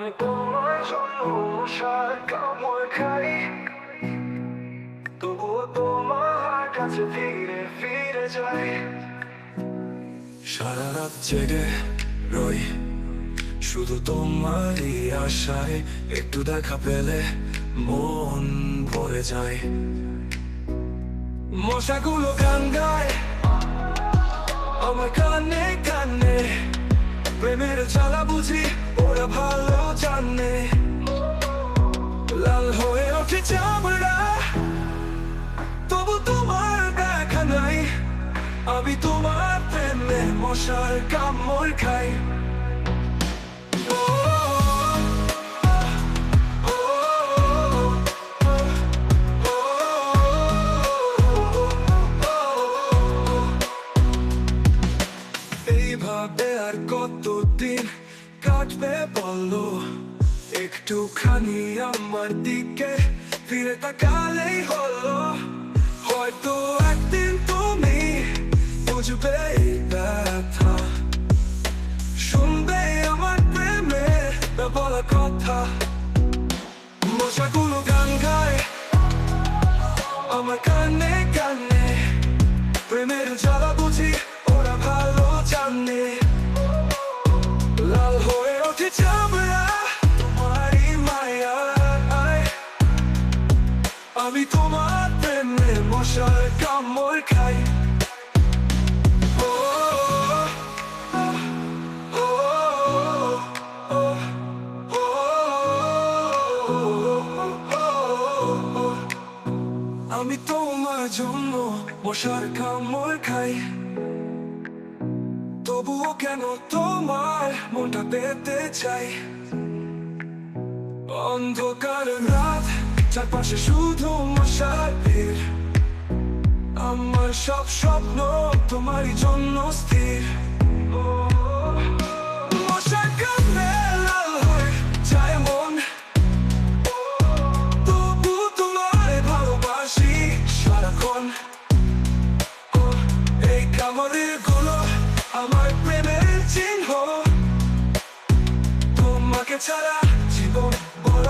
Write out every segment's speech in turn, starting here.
আমি তোমার জন্য মশার কামড় খাই, তবুও তোমার কাছে ফিরে ফিরে যাই। সারা রাত জেগে রই শুধু তোমারই আশায়, একটু দেখা পেলে মন ভরে যায়। মশাগুলো গান গায় আমার কানে কানে, প্রেমের জ্বালা বুঝি ওরা ভালো জানে। লাল হয়ে ওঠে চামড়া, তবু তোমার দেখা নাই। আমি তোমার প্রেমে মশার কামড় খাই। এইভাবে আর কতদিন কাটবে বলো, একটুখানি আমার দিকে ফিরে তাকালেই হলো। হয়তো একদিন তুমি বুঝবে এই ব্যথা, শুনবে আমার প্রেমের বলা কথা। মশাগুলো গান গায় আমার কানে কানে, প্রেমের জ্বালা বুঝি ওরা ভালো জানে। লাল হয়ে ওঠে চামড়া তোমারই মায়ায়, আমি তোমার প্রেমে মশার কামড় খাই। আমি তোমার জন্য মশার কামড় খাই, তবুও কেন তোমার মনটা পেতে চাই। অন্ধকার রাত, চারপাশে শুধু মশার ভিড়, আমার সব স্বপ্ন তোমারই জন্য স্থির। মশার কামড়ে লাল হয়ে যায় মন, তবু তোমায় ভালোবাসি সারাক্ষণ। এই কামড়ের গুলো আমার প্রেমের চিহ্ন, তোমাকে ছাড়া জীবন বড়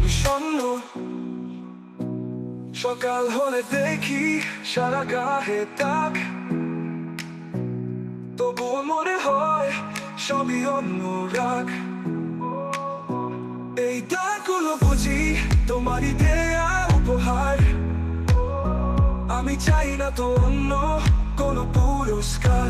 বিষণ্ণ। সকাল হলে দেখি সারা গায়ে দাগ, তবুও মনে হয় সবই অনুরাগ। এই দাগগুলো বুঝি তোমারই দেয়া উপহার, আমি চাই না তো অন্য কোনো পুরস্কার।